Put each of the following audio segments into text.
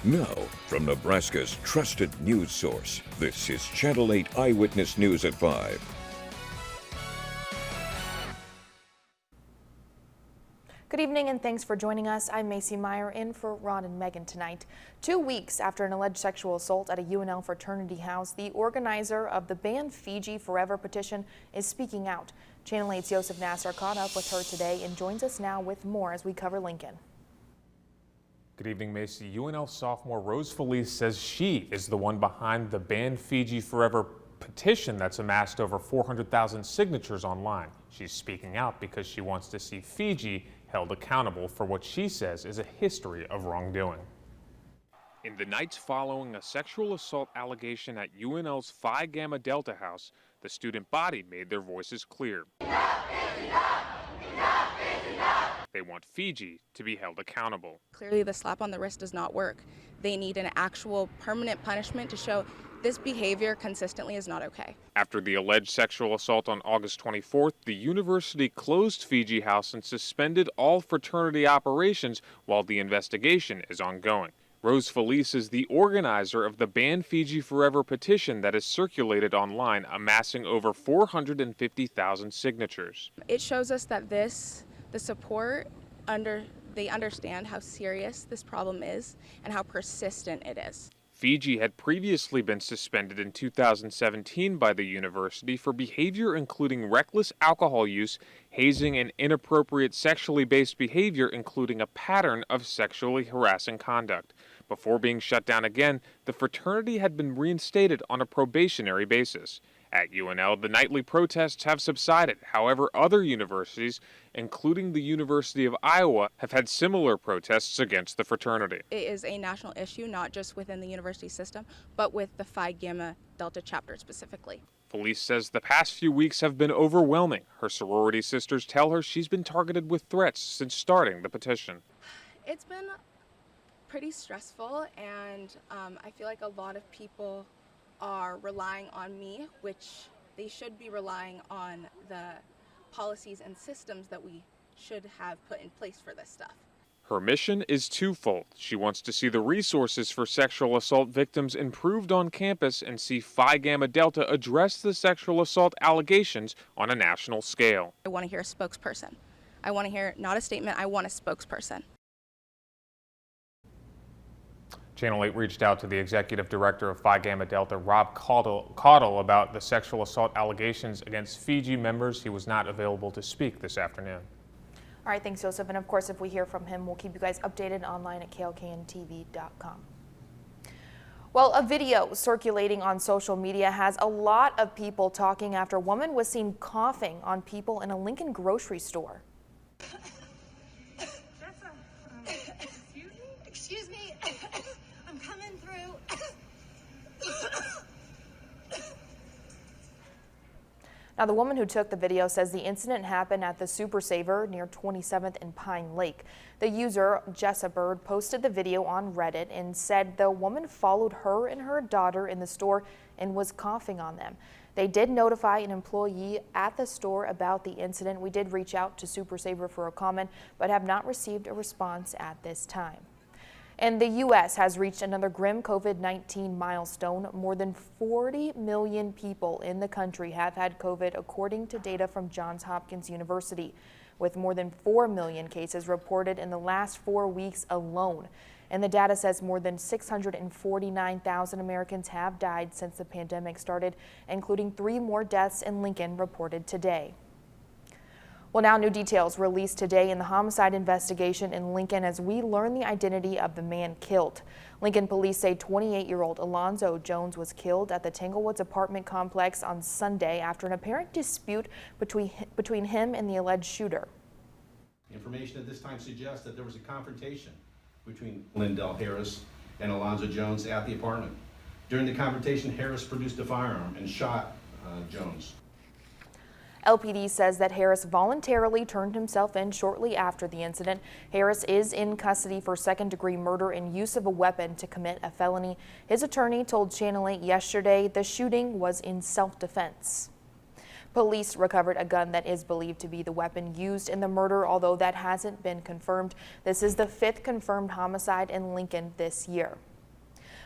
Now, from Nebraska's trusted news source, this is Channel 8 Eyewitness News at 5. Good evening and thanks for joining us. I'm Macy Meyer in for Ron and Megan tonight. 2 weeks after an alleged sexual assault at a UNL fraternity house, the organizer of the Ban Fiji Forever petition is speaking out. Channel 8's Joseph Nasser caught up with her today and joins us now with more as we cover Lincoln. Good evening, Macy. UNL sophomore Rose Felice says she is the one behind the Ban Fiji Forever petition that's amassed over 400,000 signatures online. She's speaking out because she wants to see Fiji held accountable for what she says is a history of wrongdoing. In the nights following a sexual assault allegation at UNL's Phi Gamma Delta house, the student body made their voices clear. Enough is enough! Enough is enough! They want Fiji to be held accountable. Clearly the slap on the wrist does not work. They need an actual permanent punishment to show this behavior consistently is not okay. After the alleged sexual assault on August 24th, the university closed Fiji House and suspended all fraternity operations while the investigation is ongoing. Rose Felice is the organizer of the Ban Fiji Forever petition that is circulated online, amassing over 450,000 signatures. It shows us that the support they understand how serious this problem is and how persistent it is. Fiji had previously been suspended in 2017 by the university for behavior including reckless alcohol use, hazing, and inappropriate sexually based behavior, including a pattern of sexually harassing conduct. Before being shut down again, the fraternity had been reinstated on a probationary basis. At UNL, the nightly protests have subsided. However, other universities, including the University of Iowa, have had similar protests against the fraternity. It is a national issue, not just within the university system, but with the Phi Gamma Delta chapter specifically. Felice says the past few weeks have been overwhelming. Her sorority sisters tell her she's been targeted with threats since starting the petition. It's been pretty stressful, and I feel like a lot of people are relying on me, which they should be relying on the policies and systems that we should have put in place for this stuff. Her mission is twofold. She wants to see the resources for sexual assault victims improved on campus and see Phi Gamma Delta address the sexual assault allegations on a national scale. I want to hear a spokesperson. I want to hear not a statement, I want a spokesperson. Channel 8 reached out to the executive director of Phi Gamma Delta, Rob Caudle, about the sexual assault allegations against Fiji members. He was not available to speak this afternoon. All right, thanks, Joseph. And of course, if we hear from him, we'll keep you guys updated online at klkntv.com. Well, a video circulating on social media has a lot of people talking after a woman was seen coughing on people in a Lincoln grocery store. Excuse me. I'm coming through. Now, the woman who took the video says the incident happened at the Super Saver near 27th and Pine Lake. The user, Jessa Bird, posted the video on Reddit and said the woman followed her and her daughter in the store and was coughing on them. They did notify an employee at the store about the incident. We did reach out to Super Saver for a comment, but have not received a response at this time. And the U.S. has reached another grim COVID-19 milestone. More than 40 million people in the country have had COVID, according to data from Johns Hopkins University, with more than 4 million cases reported in the last 4 weeks alone. And the data says more than 649,000 Americans have died since the pandemic started, including 3 more deaths in Lincoln reported today. Well, now new details released today in the homicide investigation in Lincoln as we learn the identity of the man killed. Lincoln police say 28-year-old Alonzo Jones was killed at the Tanglewoods apartment complex on Sunday after an apparent dispute between him and the alleged shooter. Information at this time suggests that there was a confrontation between Lindell Harris and Alonzo Jones at the apartment. During the confrontation, Harris produced a firearm and shot Jones. LPD says that Harris voluntarily turned himself in shortly after the incident. Harris is in custody for second-degree murder and use of a weapon to commit a felony. His attorney told Channel 8 yesterday the shooting was in self-defense. Police recovered a gun that is believed to be the weapon used in the murder, although that hasn't been confirmed. This is the 5th confirmed homicide in Lincoln this year.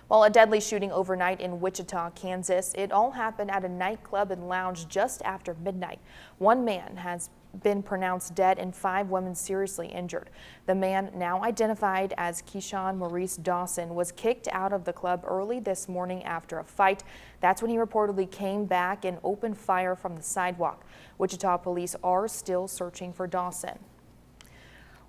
Well, a deadly shooting overnight in Wichita, Kansas. It all happened at a nightclub and lounge just after midnight. One man has been pronounced dead and 5 women seriously injured. The man, now identified as Keyshawn Maurice Dawson, was kicked out of the club early this morning after a fight. That's when he reportedly came back and opened fire from the sidewalk. Wichita police are still searching for Dawson.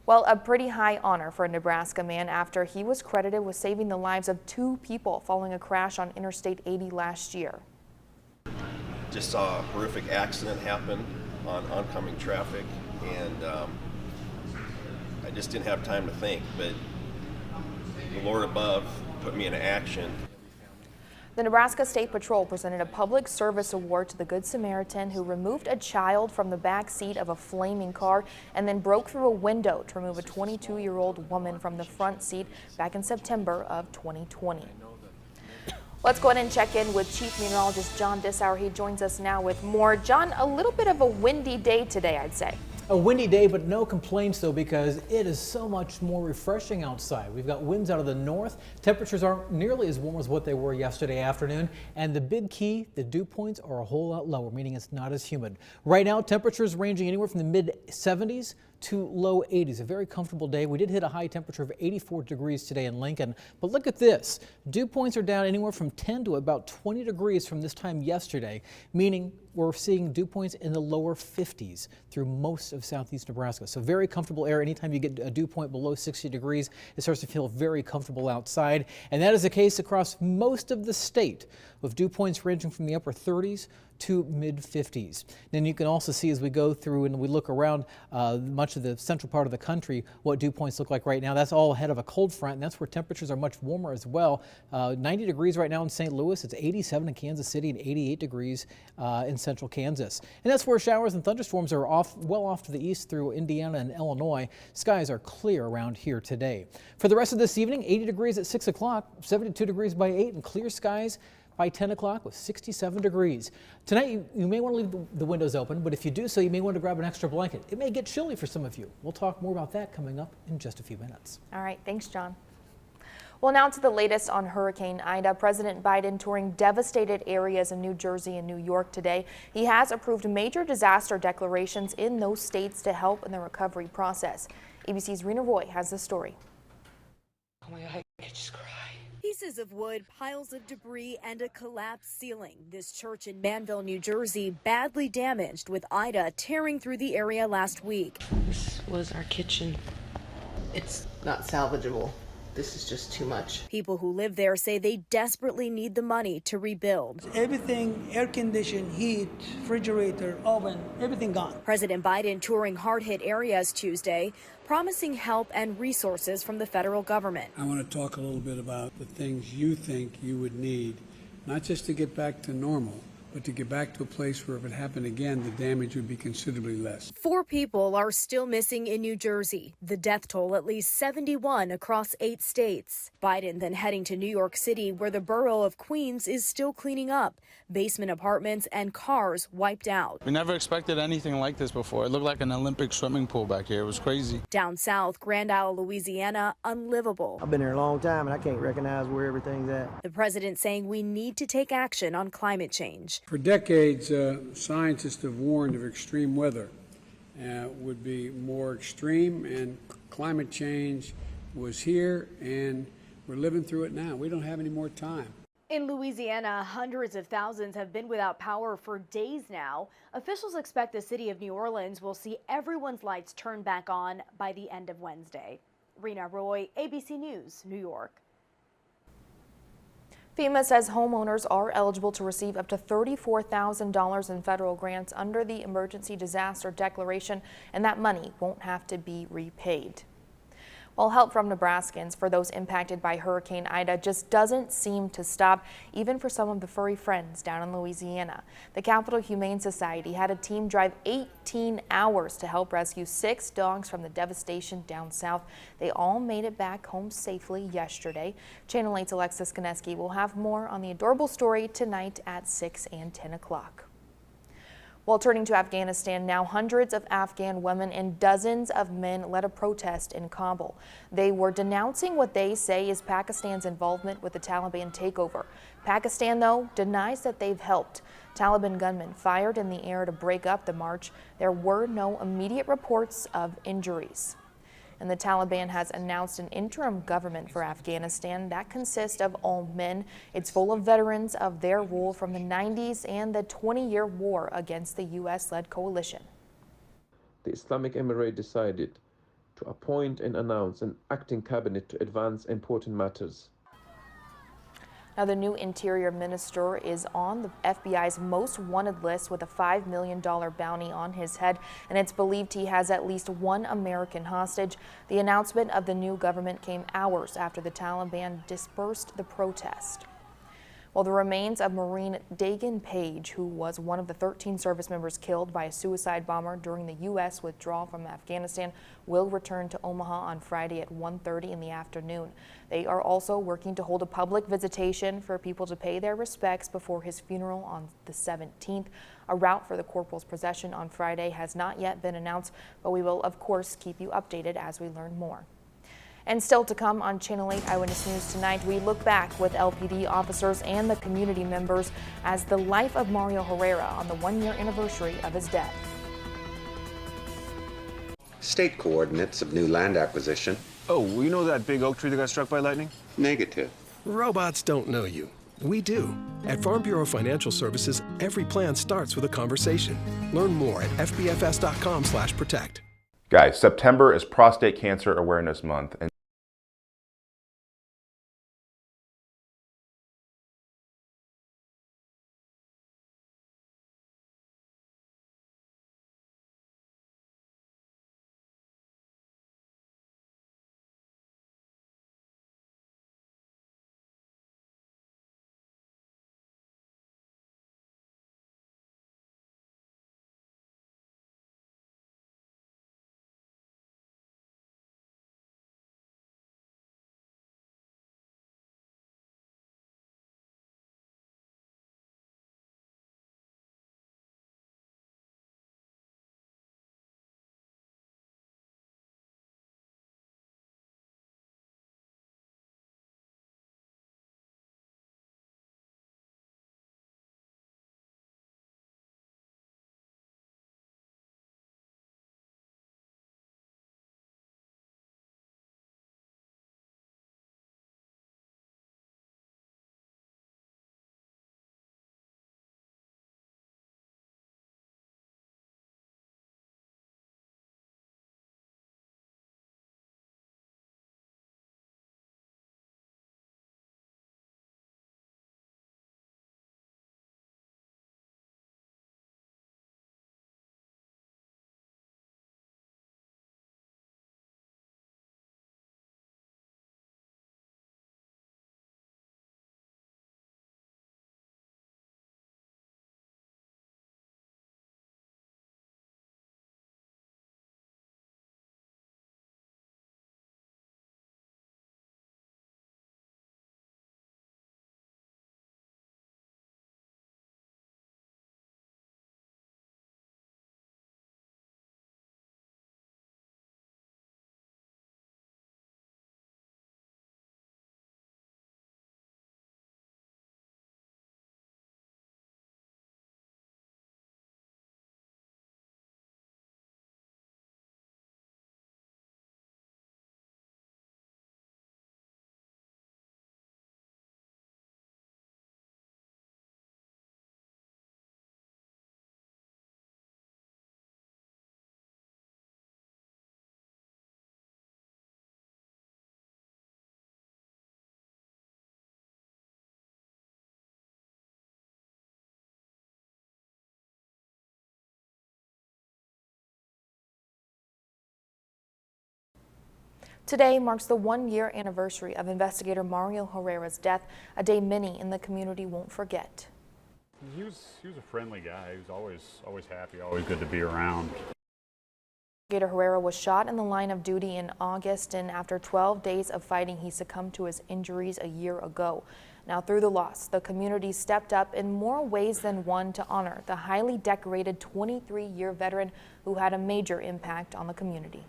Well, a pretty high honor for a Nebraska man after he was credited with saving the lives of 2 people following a crash on Interstate 80 last year. Just saw a horrific accident happen on oncoming traffic, and I just didn't have time to think, but the Lord above put me into action. The Nebraska State Patrol presented a public service award to the Good Samaritan who removed a child from the back seat of a flaming car and then broke through a window to remove a 22-year-old woman from the front seat back in September of 2020. Let's go ahead and check in with Chief Meteorologist John Dissauer. He joins us now with more. John, a little bit of a windy day today, I'd say. A windy day, but no complaints though, because it is so much more refreshing outside. We've got winds out of the north. Temperatures aren't nearly as warm as what they were yesterday afternoon. And the big key, the dew points are a whole lot lower, meaning it's not as humid. Right now, temperatures ranging anywhere from the mid 70s to low 80s. A very comfortable day. We did hit a high temperature of 84 degrees today in Lincoln. But look at this. Dew points are down anywhere from 10 to about 20 degrees from this time yesterday, meaning we're seeing dew points in the lower 50s through most of southeast Nebraska. So very comfortable air. Anytime you get a dew point below 60 degrees, it starts to feel very comfortable outside. And that is the case across most of the state, with dew points ranging from the upper 30s to mid 50s. Then you can also see as we go through and we look around much of the central part of the country what dew points look like right now. That's all ahead of a cold front, and that's where temperatures are much warmer as well. 90 degrees right now in St. Louis. It's 87 in Kansas City and 88 degrees in central Kansas. And that's where showers and thunderstorms are well off to the east through Indiana and Illinois. Skies are clear around here today. For the rest of this evening, 80 degrees at 6 o'clock, 72 degrees by 8, and clear skies by 10 o'clock with 67 degrees. Tonight, you may want to leave the windows open, but if you do so, you may want to grab an extra blanket. It may get chilly for some of you. We'll talk more about that coming up in just a few minutes. All right, thanks, John. Well, now to the latest on Hurricane Ida. President Biden touring devastated areas in New Jersey and New York today. He has approved major disaster declarations in those states to help in the recovery process. ABC's Rena Roy has the story. Oh my God, I could just cry. Pieces of wood, piles of debris, and a collapsed ceiling. This church in Manville, New Jersey, badly damaged with Ida tearing through the area last week. This was our kitchen. It's not salvageable. This is just too much. People who live there say they desperately need the money to rebuild. Everything, air conditioning, heat, refrigerator, oven, everything gone. President Biden touring hard-hit areas Tuesday, promising help and resources from the federal government. I want to talk a little bit about the things you think you would need, not just to get back to normal, but to get back to a place where if it happened again, the damage would be considerably less. 4 people are still missing in New Jersey. The death toll at least 71 across 8 states. Biden then heading to New York City, where the borough of Queens is still cleaning up. Basement apartments and cars wiped out. We never expected anything like this before. It looked like an Olympic swimming pool back here. It was crazy. Down south, Grand Isle, Louisiana, unlivable. I've been here a long time and I can't recognize where everything's at. The president saying we need to take action on climate change. For decades, scientists have warned of extreme weather would be more extreme, and climate change was here, and we're living through it now. We don't have any more time. In Louisiana, hundreds of thousands have been without power for days now. Officials expect the city of New Orleans will see everyone's lights turn back on by the end of Wednesday. Rena Roy, ABC News, New York. FEMA says homeowners are eligible to receive up to $34,000 in federal grants under the Emergency Disaster Declaration, and that money won't have to be repaid. Well, help from Nebraskans for those impacted by Hurricane Ida just doesn't seem to stop, even for some of the furry friends down in Louisiana. The Capital Humane Society had a team drive 18 hours to help rescue 6 dogs from the devastation down south. They all made it back home safely yesterday. Channel 8's Alexis Koneski will have more on the adorable story tonight at 6 and 10 o'clock. While turning to Afghanistan now, hundreds of Afghan women and dozens of men led a protest in Kabul. They were denouncing what they say is Pakistan's involvement with the Taliban takeover. Pakistan, though, denies that they've helped. Taliban gunmen fired in the air to break up the march. There were no immediate reports of injuries. And the Taliban has announced an interim government for Afghanistan that consists of all men. It's full of veterans of their rule from the 90s and the 20-year war against the U.S.-led coalition. The Islamic Emirate decided to appoint and announce an acting cabinet to advance important matters. Now, the new Interior Minister is on the FBI's most wanted list with a $5 million bounty on his head, and it's believed he has at least one American hostage. The announcement of the new government came hours after the Taliban dispersed the protest. Well, the remains of Marine Dagan Page, who was one of the 13 service members killed by a suicide bomber during the U.S. withdrawal from Afghanistan, will return to Omaha on Friday at 1:30 in the afternoon. They are also working to hold a public visitation for people to pay their respects before his funeral on the 17th. A route for the corporal's procession on Friday has not yet been announced, but we will, of course, keep you updated as we learn more. And still to come on Channel 8 Eyewitness News tonight, we look back with LPD officers and the community members as the life of Mario Herrera on the one-year anniversary of his death. State coordinates of new land acquisition. Oh, well, you know that big oak tree that got struck by lightning? Negative. Robots don't know you. We do. At Farm Bureau Financial Services, every plan starts with a conversation. Learn more at fbfs.com/protect. Guys, September is Prostate Cancer Awareness Month, and Today marks the one-year anniversary of investigator Mario Herrera's death, a day many in the community won't forget. He was a friendly guy. He was always happy, always good to be around. Gator Herrera was shot in the line of duty in August, and after 12 days of fighting, he succumbed to his injuries a year ago. Now, through the loss, the community stepped up in more ways than one to honor the highly decorated 23-year veteran who had a major impact on the community.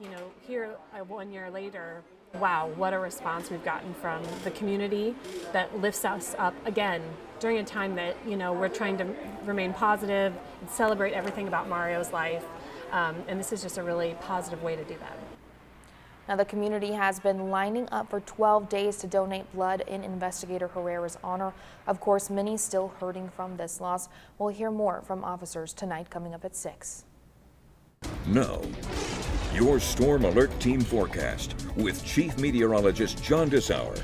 You know, here 1 year later, wow, what a response we've gotten from the community that lifts us up again during a time that, you know, we're trying to remain positive and celebrate everything about Mario's life. And this is just a really positive way to do that. Now, the community has been lining up for 12 days to donate blood in Investigator Herrera's honor. Of course, many still hurting from this loss. We'll hear more from officers tonight coming up at 6. Now, your Storm Alert Team forecast with Chief Meteorologist John Dessauer.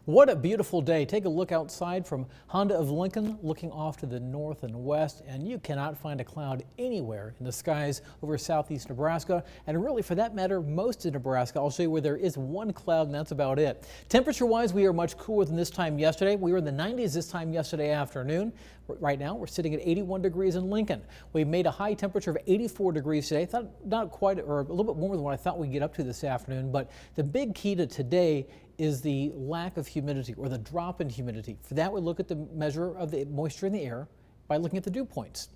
What a beautiful day. Take a look outside from Honda of Lincoln, looking off to the north and west, and you cannot find a cloud anywhere in the skies over southeast Nebraska, and really, for that matter, most of Nebraska. I'll show you where there is one cloud, and that's about it. Temperature-wise, we are much cooler than this time yesterday. We were in the 90s this time yesterday afternoon. Right now, we're sitting at 81 degrees in Lincoln. We made a high temperature of 84 degrees today. Not quite, or a little bit warmer than what I thought we'd get up to this afternoon, but the big key to today is the lack of humidity, or the drop in humidity. For that, we look at the measure of the moisture in the air by looking at the dew points.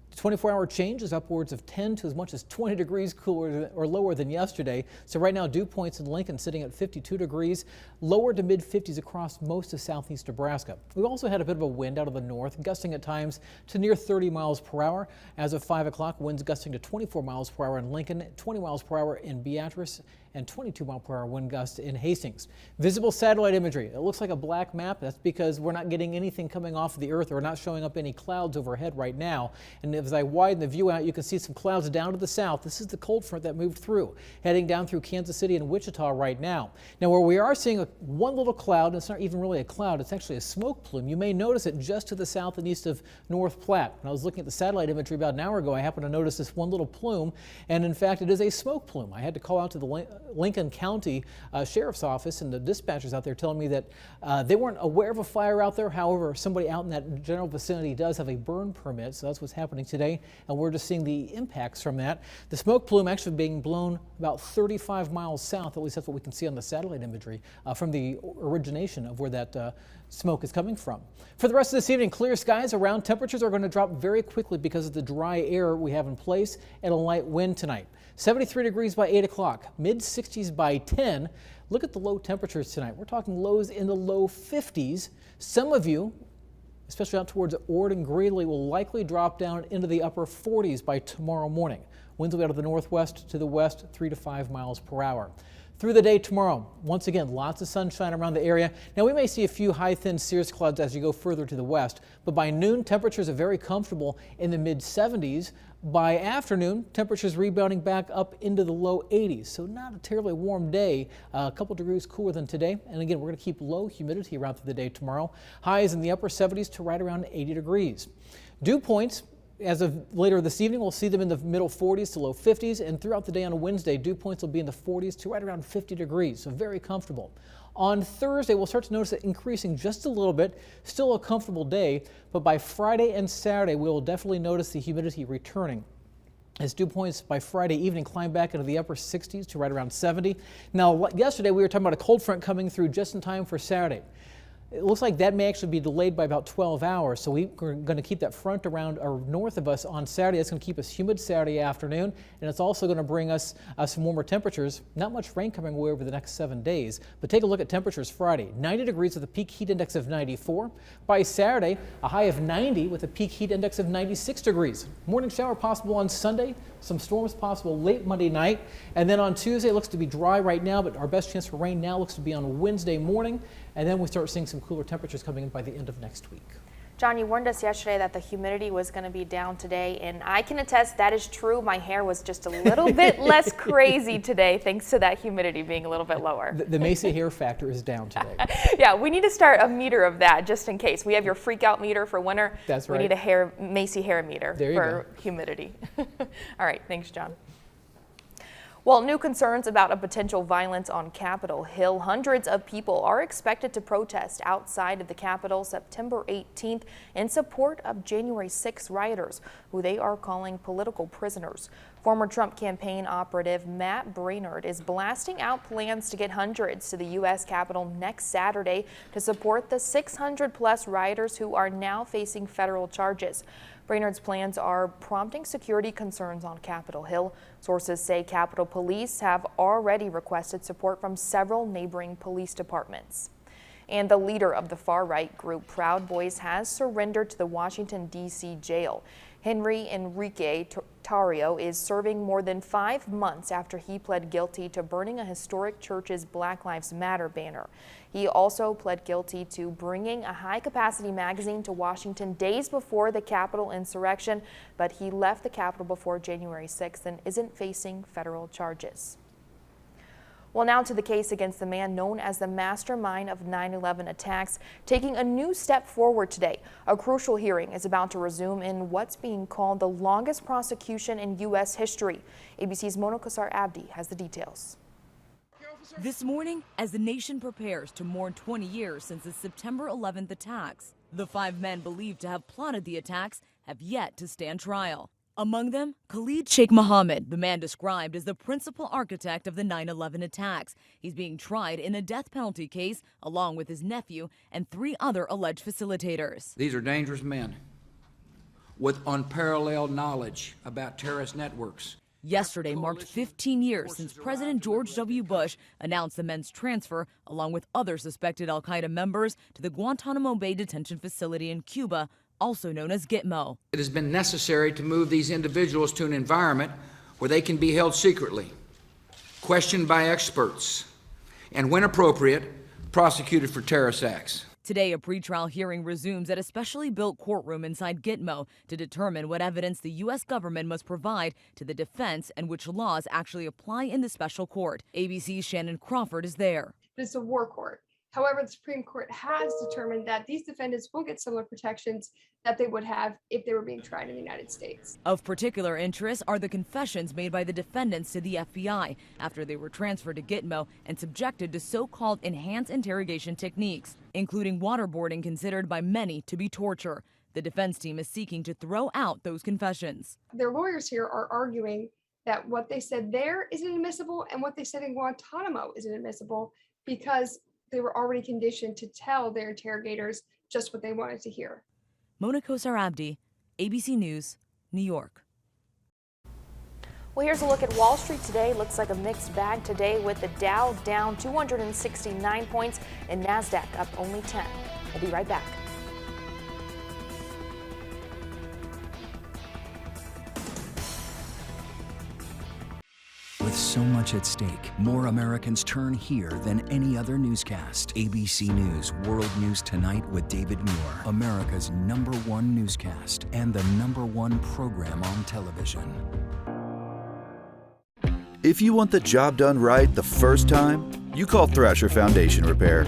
The 24-hour change is upwards of 10 to as much as 20 degrees cooler or lower than yesterday. So right now, dew points in Lincoln sitting at 52 degrees, lower to mid-50s across most of southeast Nebraska. We've also had a bit of a wind out of the north, gusting at times to near 30 miles per hour. As of 5 o'clock, winds gusting to 24 miles per hour in Lincoln, 20 miles per hour in Beatrice, and 22 mile per hour wind gusts in Hastings. Visible satellite imagery. It looks like a black map. That's because we're not getting anything coming off of the earth, or we're not showing up any clouds overhead right now. And as I widen the view out, you can see some clouds down to the south. This is the cold front that moved through, heading down through Kansas City and Wichita right now. Now, where we are seeing one little cloud, and it's not even really a cloud, it's actually a smoke plume. You may notice it just to the south and east of North Platte. When I was looking at the satellite imagery about an hour ago, I happened to notice this one little plume, and in fact, it is a smoke plume. I had to call out to the Lincoln County Sheriff's Office and the dispatchers out there telling me that they weren't aware of a fire out there. However, somebody out in that general vicinity does have a burn permit, so that's what's happening today, and we're just seeing the impacts from that. The smoke plume actually being blown about 35 miles south, at least that's what we can see on the satellite imagery, from the origination of where that smoke is coming from. For the rest of this evening, clear skies around. Temperatures are going to drop very quickly because of the dry air we have in place and a light wind tonight. 73 degrees by 8 o'clock, mid-60s by 10. Look at the low temperatures tonight. We're talking lows in the low 50s. Some of you, especially out towards Ord and Greeley, will likely drop down into the upper 40s by tomorrow morning. Winds will be out of the northwest to the west, 3 to 5 miles per hour. Through the day tomorrow, once again, lots of sunshine around the area. Now, we may see a few high, thin cirrus clouds as you go further to the west, but by noon, temperatures are very comfortable in the mid-70s. By afternoon, temperatures rebounding back up into the low 80s, so not a terribly warm day, a couple degrees cooler than today. And again, we're going to keep low humidity around through the day tomorrow. Highs in the upper 70s to right around 80 degrees. Dew points, as of later this evening, we'll see them in the middle 40s to low 50s, and throughout the day on a Wednesday, dew points will be in the 40s to right around 50 degrees, so very comfortable. On Thursday, we'll start to notice it increasing just a little bit, still a comfortable day, but by Friday and Saturday, we'll definitely notice the humidity returning, as dew points by Friday evening climb back into the upper 60s to right around 70. Now, yesterday we were talking about a cold front coming through just in time for Saturday. It looks like that may actually be delayed by about 12 hours, so we're going to keep that front around or north of us on Saturday. It's going to keep us humid Saturday afternoon, and it's also going to bring us some warmer temperatures. Not much rain coming away over the next 7 days, but take a look at temperatures Friday. 90 degrees with a peak heat index of 94. By Saturday, a high of 90 with a peak heat index of 96 degrees. Morning shower possible on Sunday, some storms possible late Monday night, and then on Tuesday it looks to be dry right now, but our best chance for rain now looks to be on Wednesday morning, and then we start seeing some cooler temperatures coming in by the end of next week. John, you warned us yesterday that the humidity was going to be down today, and I can attest that is true. My hair was just a little bit less crazy today thanks to that humidity being a little bit lower. The Macy hair factor is down today. Yeah, we need to start a meter of that just in case. We have your freak out meter for winter. That's right. We need a Macy hair meter there you for go. humidity. All right, thanks, John. Well, new concerns about a potential violence on Capitol Hill. Hundreds of people are expected to protest outside of the Capitol September 18th in support of January 6 rioters, who they are calling political prisoners. Former Trump campaign operative Matt Braynard is blasting out plans to get hundreds to the U.S. Capitol next Saturday to support the 600-plus rioters who are now facing federal charges. Brainard's plans are prompting security concerns on Capitol Hill. Sources say Capitol Police have already requested support from several neighboring police departments. And the leader of the far-right group Proud Boys has surrendered to the Washington, D.C. jail. Henry Enrique Tario is serving more than 5 months after he pled guilty to burning a historic church's Black Lives Matter banner. He also pled guilty to bringing a high-capacity magazine to Washington days before the Capitol insurrection, but he left the Capitol before January 6th and isn't facing federal charges. Well, now to the case against the man known as the mastermind of 9/11 attacks, taking a new step forward today. A crucial hearing is about to resume in what's being called the longest prosecution in U.S. history. ABC's Mona Kosar Abdi has the details. This morning, as the nation prepares to mourn 20 years since the September 11th attacks, the 5 men believed to have plotted the attacks have yet to stand trial. Among them, Khalid Sheikh Mohammed, the man described as the principal architect of the 9/11 attacks. He's being tried in a death penalty case along with his nephew and 3 other alleged facilitators. These are dangerous men with unparalleled knowledge about terrorist networks. Yesterday marked 15 years since President George W. Bush announced the men's transfer, along with other suspected al-Qaeda members, to the Guantanamo Bay detention facility in Cuba, also known as Gitmo. It has been necessary to move these individuals to an environment where they can be held secretly, questioned by experts, and when appropriate, prosecuted for terrorist acts. Today, a pretrial hearing resumes at a specially built courtroom inside Gitmo to determine what evidence the U.S. government must provide to the defense and which laws actually apply in the special court. ABC's Shannon Crawford is there. It's a war court. However, the Supreme Court has determined that these defendants will get similar protections that they would have if they were being tried in the United States. Of particular interest are the confessions made by the defendants to the FBI after they were transferred to Gitmo and subjected to so-called enhanced interrogation techniques, including waterboarding, considered by many to be torture. The defense team is seeking to throw out those confessions. Their lawyers here are arguing that what they said there isn't admissible and what they said in Guantanamo isn't admissible because they were already conditioned to tell their interrogators just what they wanted to hear. Mona Kosar Abdi, ABC News, New York. Well, here's a look at Wall Street today. Looks like a mixed bag today with the Dow down 269 points and NASDAQ up only 10. We'll be right back. With so much at stake, more Americans turn here than any other newscast. ABC News World News Tonight with David Muir, America's #1 newscast and the #1 program on television. If you want the job done right the first time, you call Thrasher Foundation Repair.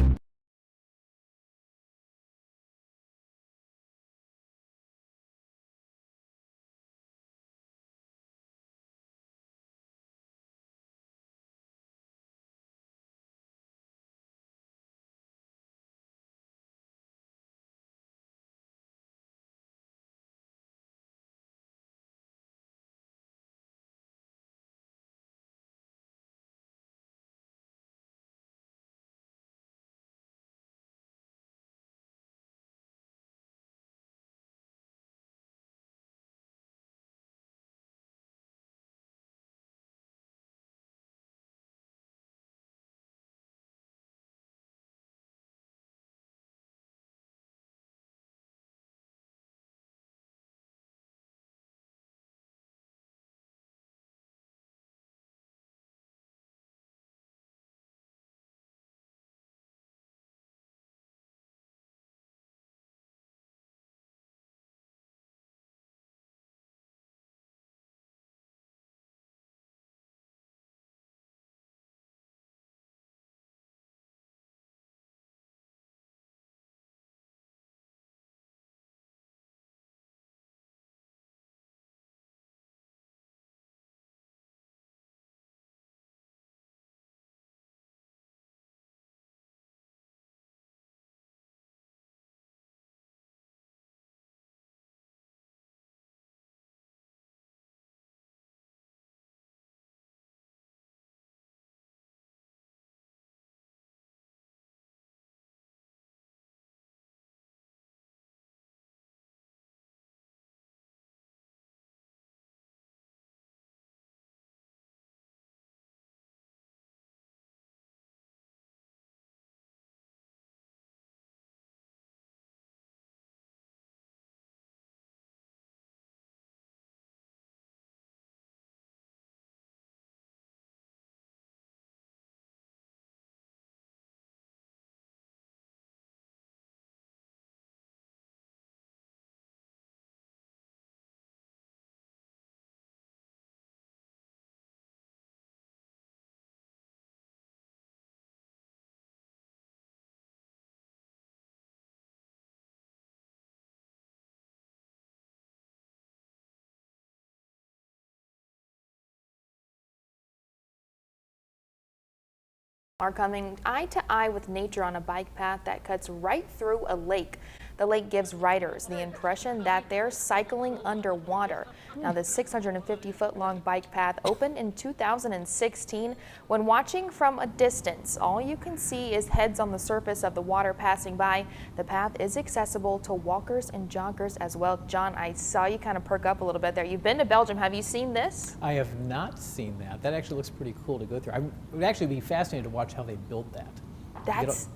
are coming eye to eye with nature on a bike path that cuts right through a lake. The lake gives riders the impression that they're cycling underwater. Now, the 650-foot-long bike path opened in 2016. When watching from a distance, all you can see is heads on the surface of the water passing by. The path is accessible to walkers and joggers as well. John, I saw you kind of perk up a little bit there. You've been to Belgium. Have you seen this? I have not seen that. That actually looks pretty cool to go through. I would actually be fascinated to watch how they built that.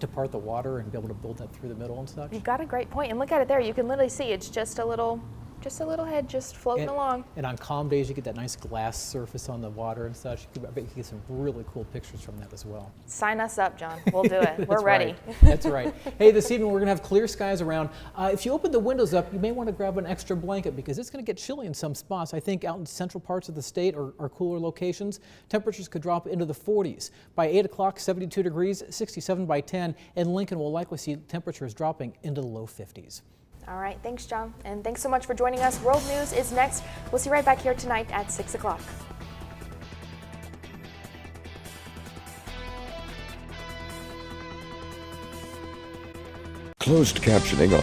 To part the water and be able to build that through the middle and such. You've got a great point. And look at it there. You can literally see it's just a little head just floating along. And on calm days, you get that nice glass surface on the water and such. I bet you can get some really cool pictures from that as well. Sign us up, John. We'll do it. We're ready. That's right. Hey, this evening we're going to have clear skies around. If you open the windows up, you may want to grab an extra blanket because it's going to get chilly in some spots. I think out in central parts of the state or cooler locations, temperatures could drop into the 40s. By 8 o'clock, 72 degrees, 67 by 10, and Lincoln will likely see temperatures dropping into the low 50s. All right, thanks, John. And thanks so much for joining us. World News is next. We'll see you right back here tonight at 6 o'clock. Closed captioning on